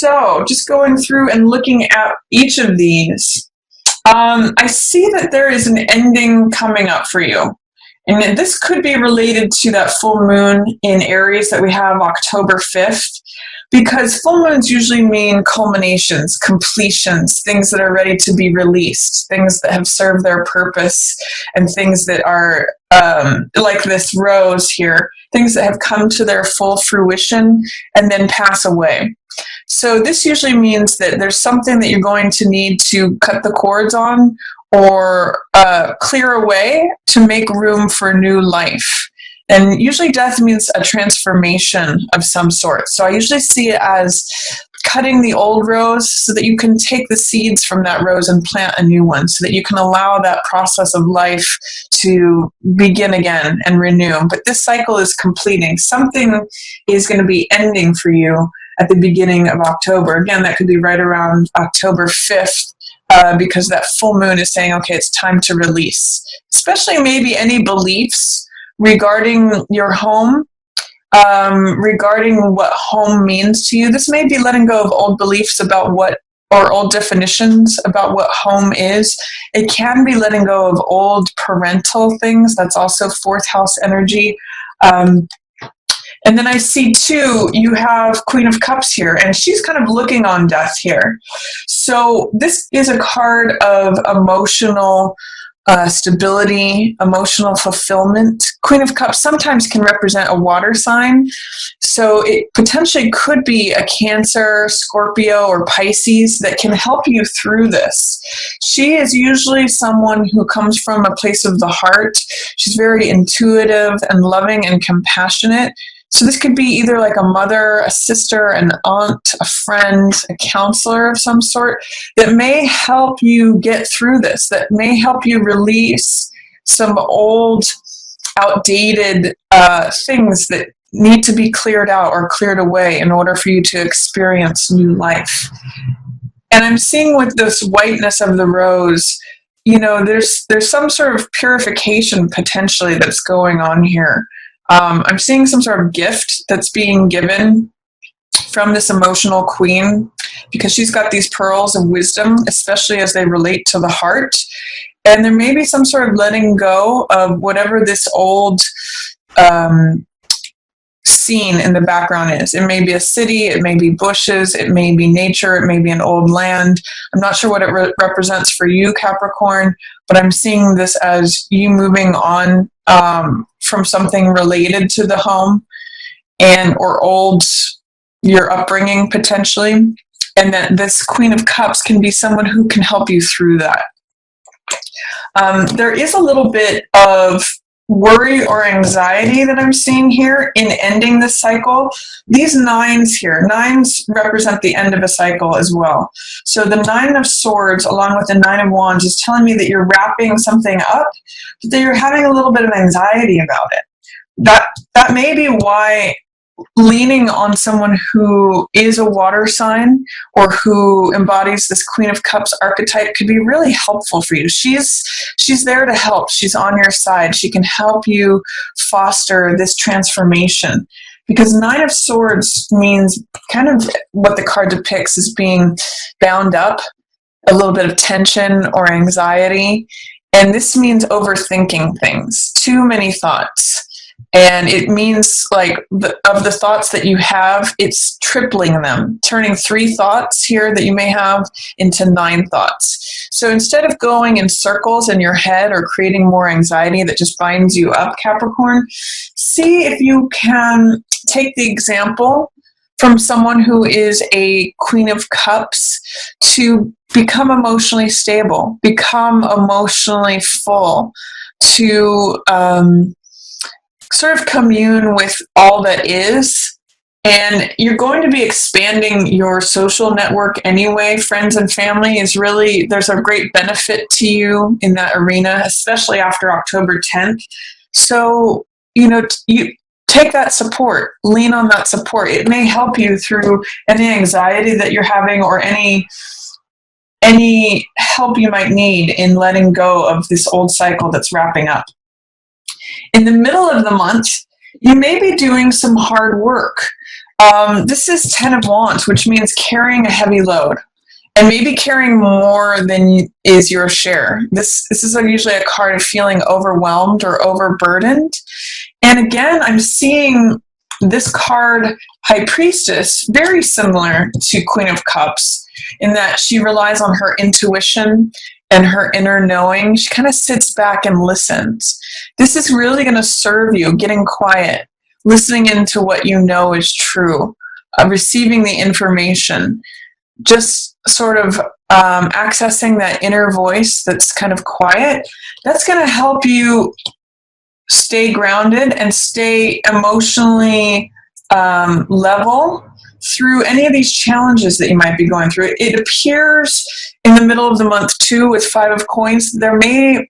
So just going through and looking at each of these, I see that there is an ending coming up for you. And this could be related to that full moon in Aries that we have October 5th, because full moons usually mean culminations, completions, things that are ready to be released, things that have served their purpose, and things that are like this rose here, things that have come to their full fruition and then pass away. So this usually means that there's something that you're going to need to cut the cords on or clear away to make room for new life. And usually death means a transformation of some sort. So I usually see it as cutting the old rose so that you can take the seeds from that rose and plant a new one, so that you can allow that process of life to begin again and renew. But this cycle is completing. Something is going to be ending for you at the beginning of October. Again, that could be right around October 5th. Because that full moon is saying, okay, it's time to release, especially maybe any beliefs regarding your home, regarding what home means to you. This may be letting go of old beliefs about what, or old definitions about what home is. It can be letting go of old parental things. That's also fourth house energy. And then I see too, you have Queen of Cups here, and she's kind of looking on death here. So this is a card of emotional stability, emotional fulfillment. Queen of Cups sometimes can represent a water sign. So it potentially could be a Cancer, Scorpio, or Pisces that can help you through this. She is usually someone who comes from a place of the heart. She's very intuitive and loving and compassionate. So this could be either like a mother, a sister, an aunt, a friend, a counselor of some sort that may help you get through this, that may help you release some old, outdated things that need to be cleared out or cleared away in order for you to experience new life. And I'm seeing with this whiteness of the rose, you know, there's some sort of purification potentially that's going on here. I'm seeing some sort of gift that's being given from this emotional queen, because she's got these pearls of wisdom, especially as they relate to the heart. And there may be some sort of letting go of whatever this old scene in the background is. It may be a city, it may be bushes, it may be nature, it may be an old land. I'm not sure what it represents for you, Capricorn, but I'm seeing this as you moving on from something related to the home and or old, your upbringing potentially, and that this Queen of Cups can be someone who can help you through that. There is a little bit of worry or anxiety that I'm seeing here in ending this cycle. These nines here, nines represent the end of a cycle as well. So the Nine of Swords along with the Nine of Wands is telling me that you're wrapping something up, but that you're having a little bit of anxiety about it. That may be why leaning on someone who is a water sign or who embodies this Queen of Cups archetype could be really helpful for you. She's there to help. She's on your side. She can help you foster this transformation, because Nine of Swords means kind of what the card depicts as being bound up, a little bit of tension or anxiety. And this means overthinking things, too many thoughts. And it means like of the thoughts that you have, it's tripling them, turning 3 thoughts here that you may have into 9 thoughts. So instead of going in circles in your head or creating more anxiety that just binds you up, Capricorn, see if you can take the example from someone who is a Queen of Cups to become emotionally stable, become emotionally full, to sort of commune with all that is. And you're going to be expanding your social network anyway. Friends and family is really, there's a great benefit to you in that arena, especially after October 10th. So, you know, you take that support, lean on that support. It may help you through any anxiety that you're having or any help you might need in letting go of this old cycle that's wrapping up. In the middle of the month, you may be doing some hard work. This is Ten of Wands, which means carrying a heavy load. And maybe carrying more than is your share. This is usually a card of feeling overwhelmed or overburdened. And again, I'm seeing this card, High Priestess, very similar to Queen of Cups in that she relies on her intuition and her inner knowing. She kind of sits back and listens. This is really going to serve you, getting quiet, listening into what you know is true, receiving the information, just sort of accessing that inner voice that's kind of quiet. That's going to help you stay grounded and stay emotionally level through any of these challenges that you might be going through. It appears in the middle of the month too with Five of Coins. There may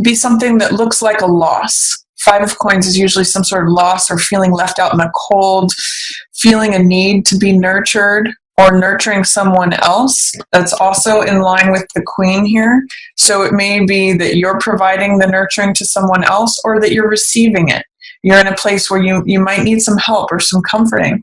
be something that looks like a loss. Five of Coins is usually some sort of loss or feeling left out in the cold, feeling a need to be nurtured, or nurturing someone else. That's also in line with the Queen here. So it may be that you're providing the nurturing to someone else, or that you're receiving it. You're in a place where you might need some help or some comforting.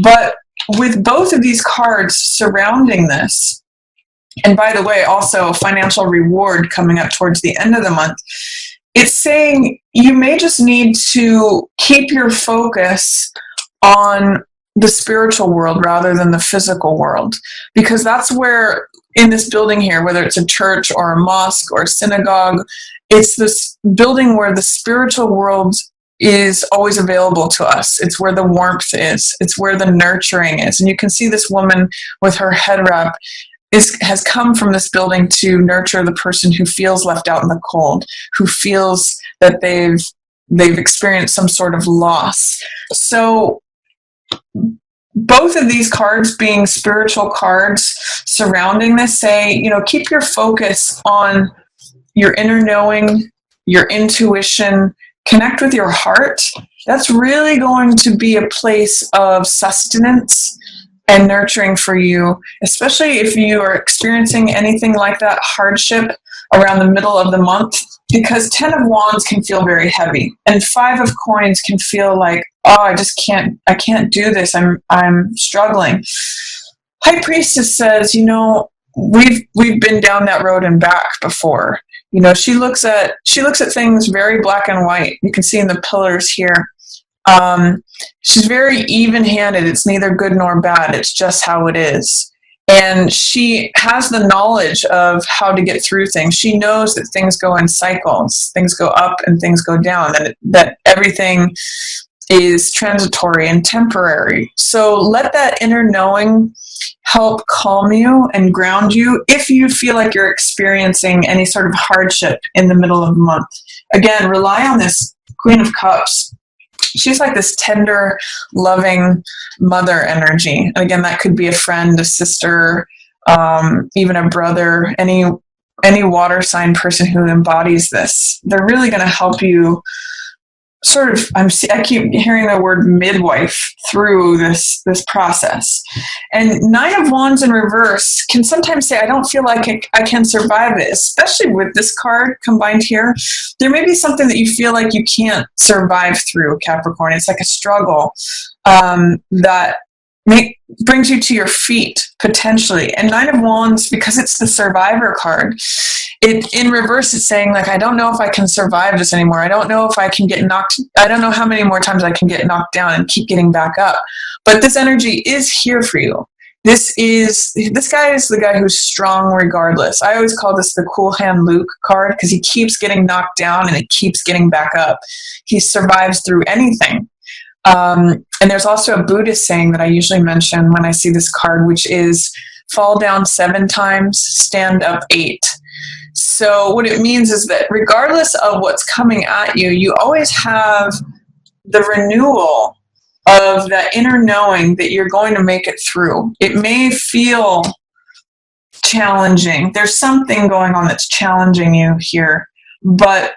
But with both of these cards surrounding this, and by the way, also a financial reward coming up towards the end of the month, it's saying you may just need to keep your focus on the spiritual world rather than the physical world, because that's where in this building here, whether it's a church or a mosque or a synagogue, it's this building where the spiritual world is always available to us. It's where the warmth is. It's where the nurturing is. And you can see this woman with her head wrap has come from this building to nurture the person who feels left out in the cold, who feels that they've experienced some sort of loss. So both of these cards being spiritual cards surrounding this say, keep your focus on your inner knowing, your intuition, connect with your heart. That's really going to be a place of sustenance and nurturing for you, especially if you are experiencing anything like that hardship around the middle of the month, because Ten of Wands can feel very heavy, and Five of Coins can feel like, oh, I can't do this. I'm struggling. High Priestess says, we've been down that road and back before. She looks at things very black and white. You can see in the pillars here. She's very even-handed. It's neither good nor bad. It's just how it is. And she has the knowledge of how to get through things. She knows that things go in cycles. Things go up and things go down, and that everything is transitory and temporary. So let that inner knowing help calm you and ground you if you feel like you're experiencing any sort of hardship in the middle of the month. Again, rely on this Queen of Cups. She's like this tender, loving mother energy. And again, that could be a friend, a sister, even a brother, any water sign person who embodies this. They're really going to help you sort of, I keep hearing the word midwife through this process. And Nine of Wands in reverse can sometimes say, I don't feel like I can survive it, especially with this card combined here. There may be something that you feel like you can't survive through, Capricorn. It's like a struggle that brings you to your feet, potentially. And Nine of Wands, because it's the survivor card, in reverse, it's saying, like, I don't know if I can survive this anymore. I don't know if I can get knocked. I don't know how many more times I can get knocked down and keep getting back up. But this energy is here for you. This guy is the guy who's strong regardless. I always call this the Cool Hand Luke card because he keeps getting knocked down and he keeps getting back up. He survives through anything. And there's also a Buddhist saying that I usually mention when I see this card, which is fall down 7 times, stand up 8. So what it means is that regardless of what's coming at you, you always have the renewal of that inner knowing that you're going to make it through. It may feel challenging. There's something going on that's challenging you here, but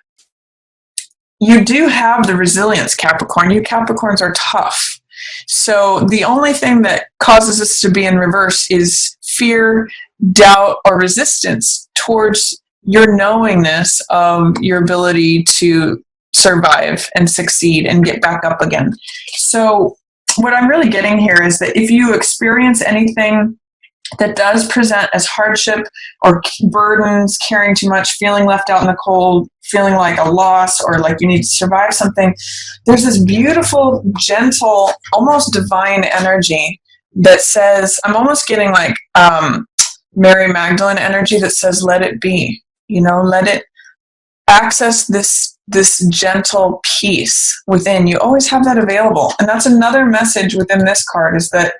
you do have the resilience, Capricorn. You Capricorns are tough. So the only thing that causes us to be in reverse is fear, doubt, or resistance towards your knowingness of your ability to survive and succeed and get back up again. So what I'm really getting here is that if you experience anything that does present as hardship or burdens, carrying too much, feeling left out in the cold, feeling like a loss or like you need to survive something, there's this beautiful, gentle, almost divine energy that says, I'm almost getting like Mary Magdalene energy that says, let it be, let it access this gentle peace within. You always have that available. And that's another message within this card, is that,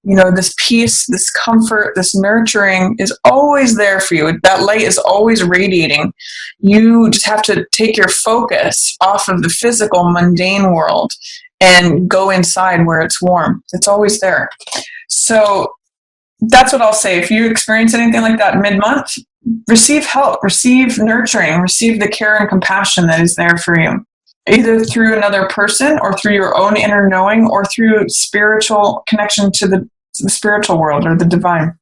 this peace, this comfort, this nurturing is always there for you. That light is always radiating. You just have to take your focus off of the physical, mundane world and go inside where it's warm. It's always there. So that's what I'll say. If you experience anything like that mid-month, receive help, receive nurturing, receive the care and compassion that is there for you, either through another person or through your own inner knowing or through spiritual connection to the spiritual world or the divine.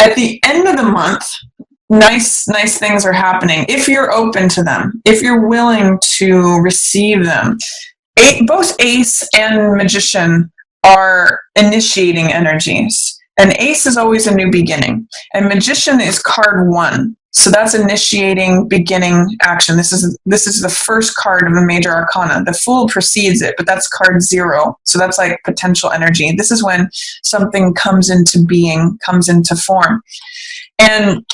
At the end of the month, nice things are happening if you're open to them, if you're willing to receive them. Both Ace and Magician are initiating energies. And Ace is always a new beginning. And Magician is card 1. So that's initiating, beginning action. This is the first card of the major arcana. The Fool precedes it, but that's card 0. So that's like potential energy. This is when something comes into being, comes into form. And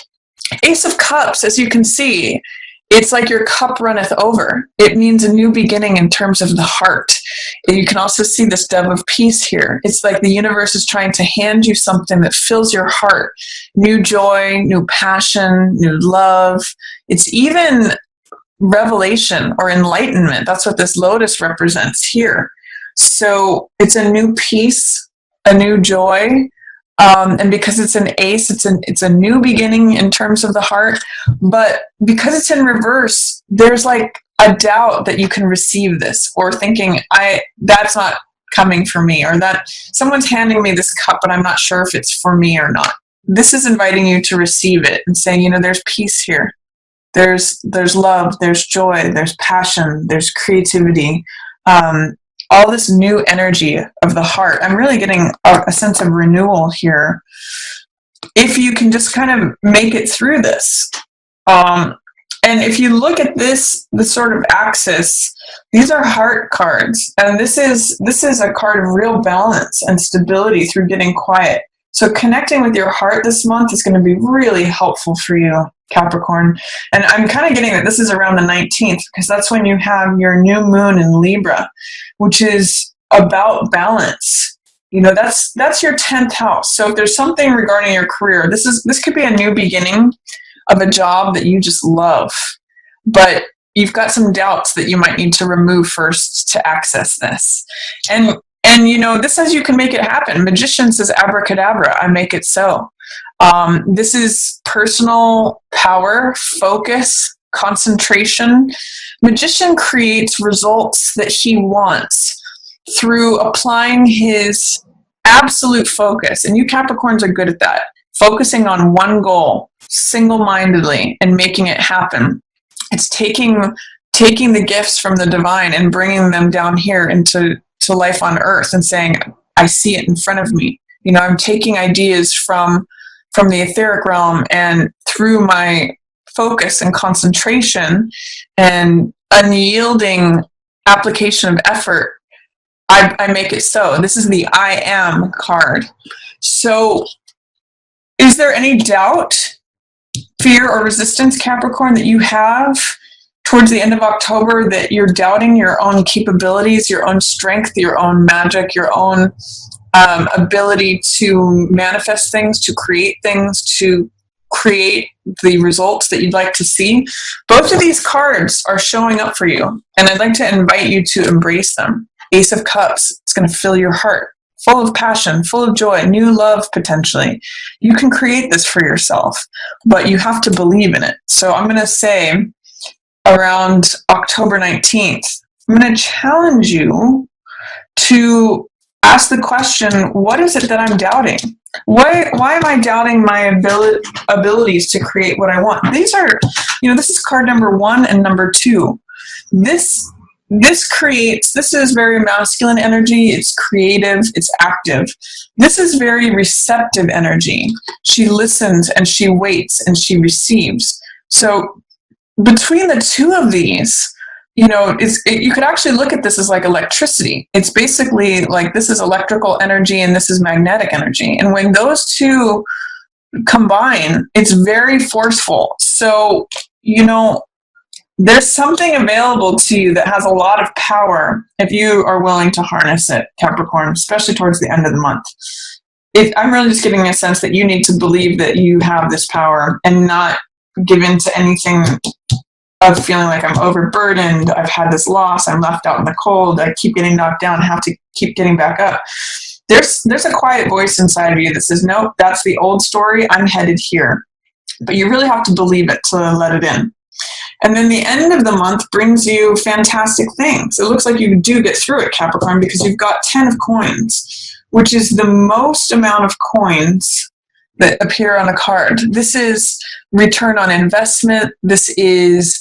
Ace of Cups, as you can see, it's like your cup runneth over. It means a new beginning in terms of the heart. And you can also see this dove of peace here. It's like the universe is trying to hand you something that fills your heart. New joy, new passion, new love. It's even revelation or enlightenment. That's what this lotus represents here. So it's a new peace, a new joy. And because it's an ace, it's a new beginning in terms of the heart. But because it's in reverse, there's like a doubt that you can receive this, or thinking, that's not coming for me, or that someone's handing me this cup, but I'm not sure if it's for me or not. This is inviting you to receive it and saying, there's peace here. There's love, there's joy, there's passion, there's creativity. All this new energy of the heart. I'm really getting a sense of renewal here. If you can just kind of make it through this. And if you look at the sort of axis, these are heart cards. And this is a card of real balance and stability through getting quiet. So connecting with your heart this month is going to be really helpful for you, Capricorn. And I'm kind of getting that this is around the 19th, because that's when you have your new moon in Libra, which is about balance. That's your 10th house. So if there's something regarding your career, this could be a new beginning of a job that you just love, but you've got some doubts that you might need to remove first to access this. And this says you can make it happen. Magician says abracadabra, I make it so. This is personal power, focus, concentration. Magician creates results that he wants through applying his absolute focus. And you Capricorns are good at that. Focusing on one goal single-mindedly and making it happen. It's taking the gifts from the divine and bringing them down here into life on earth and saying, I see it in front of me. I'm taking ideas from the etheric realm, and through my focus and concentration and unyielding application of effort, I make it so. This is the I am card. So is there any doubt, fear, or resistance, Capricorn, that you have towards the end of October, that you're doubting your own capabilities, your own strength, your own magic, your own ability to manifest things, to create the results that you'd like to see? Both of these cards are showing up for you, and I'd like to invite you to embrace them. Ace of Cups, it's going to fill your heart, full of passion, full of joy, new love potentially. You can create this for yourself, but you have to believe in it. So I'm going to say around October 19th, I'm going to challenge you to ask the question, what is it that I'm doubting? Why am I doubting my abilities to create what I want? These are, this is card number 1 and number 2. This this is very masculine energy. It's creative, it's active. This is very receptive energy. She listens and she waits and she receives. So between the two of these, you know, you could actually look at this as like electricity. It's basically like this is electrical energy and this is magnetic energy. And when those two combine, it's very forceful. So, you know, there's something available to you that has a lot of power if you are willing to harness it, Capricorn, especially towards the end of the month. I'm really just getting a sense that you need to believe that you have this power and not give in to anything of feeling like I'm overburdened, I've had this loss, I'm left out in the cold, I keep getting knocked down, have to keep getting back up. There's a quiet voice inside of you that says, nope, that's the old story, I'm headed here. But you really have to believe it to let it in. And then the end of the month brings you fantastic things. It looks like you do get through it, Capricorn, because you've got 10 of coins, which is the most amount of coins that appear on a card. This is return on investment. This is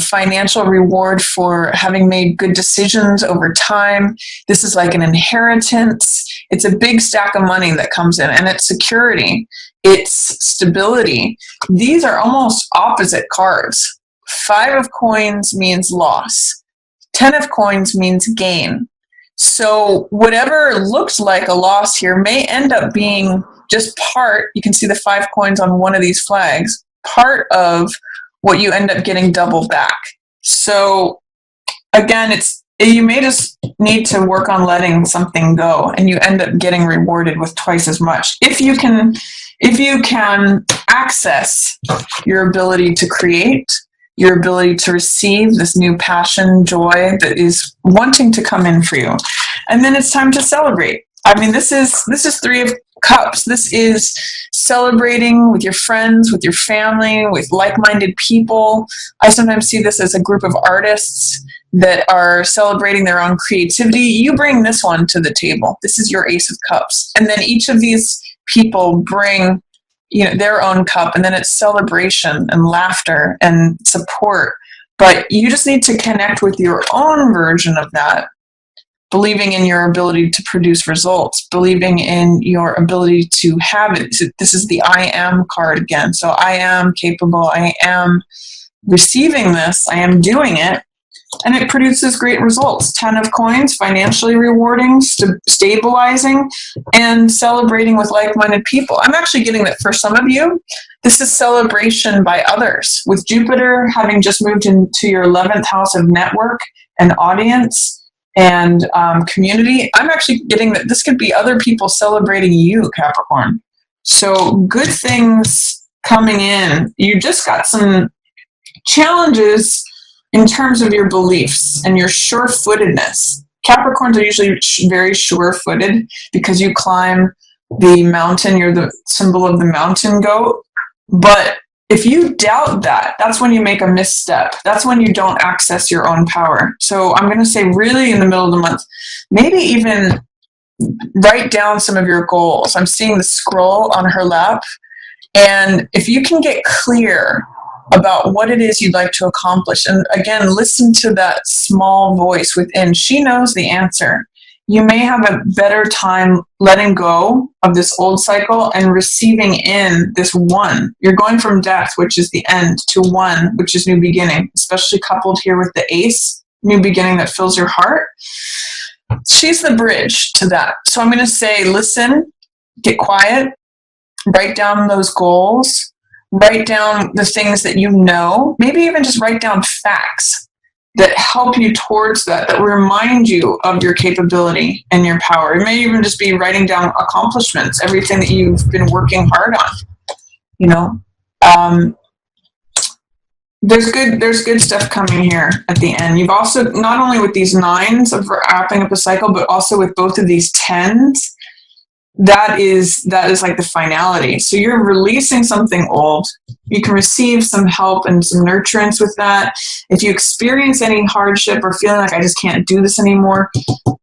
financial reward for having made good decisions over time. This is like an inheritance. It's a big stack of money that comes in, and it's security. It's stability. These are almost opposite cards. 5 of coins means loss. 10 of coins means gain. So whatever looks like a loss here may end up being just part, you can see the 5 coins on one of these flags, part of what you end up getting double back. So again, you may just need to work on letting something go, and you end up getting rewarded with twice as much. If you can access your ability to create, your ability to receive this new passion, joy that is wanting to come in for you. And then it's time to celebrate. I mean, this is 3 of Cups. This is celebrating with your friends, with your family, with like-minded people. I sometimes see this as a group of artists that are celebrating their own creativity. You bring this one to the table. This is your Ace of Cups. And then each of these people bring, you know, their own cup, and then it's celebration and laughter and support. But you just need to connect with your own version of that, believing in your ability to produce results, believing in your ability to have it. This is the I am card again. So I am capable, I am receiving this, I am doing it, and it produces great results. 10 of coins, financially rewarding, stabilizing, and celebrating with like-minded people. I'm actually getting that for some of you, this is celebration by others. With Jupiter having just moved into your 11th house of network and audience, and community, I'm actually getting that this could be other people celebrating you, Capricorn. So good things coming in. You just got some challenges in terms of your beliefs and your sure-footedness. Capricorns are usually very sure-footed because you climb the mountain. You're the symbol of the mountain goat. But if you doubt that, that's when you make a misstep. That's when you don't access your own power. So I'm going to say really in the middle of the month, maybe even write down some of your goals. I'm seeing the scroll on her lap. And if you can get clear about what it is you'd like to accomplish, and again, listen to that small voice within. She knows the answer. You may have a better time letting go of this old cycle and receiving in this one. You're going from death, which is the end, to one, which is new beginning, especially coupled here with the ace, new beginning that fills your heart. She's the bridge to that. So I'm going to say, listen, get quiet, write down those goals, write down the things that you know, maybe even just write down facts that help you towards that remind you of your capability and your power. It may even just be writing down accomplishments, everything that you've been working hard on. You know, there's good stuff coming here at the end. You've also, not only with these 9s of wrapping up a cycle, but also with both of these 10s, that is like the finality. So you're releasing something old. You can receive some help and some nurturance with that. If you experience any hardship or feeling like I just can't do this anymore,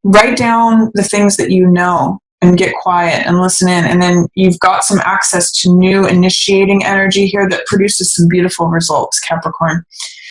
write down the things that you know and get quiet and listen in. And then you've got some access to new initiating energy here that produces some beautiful results, Capricorn.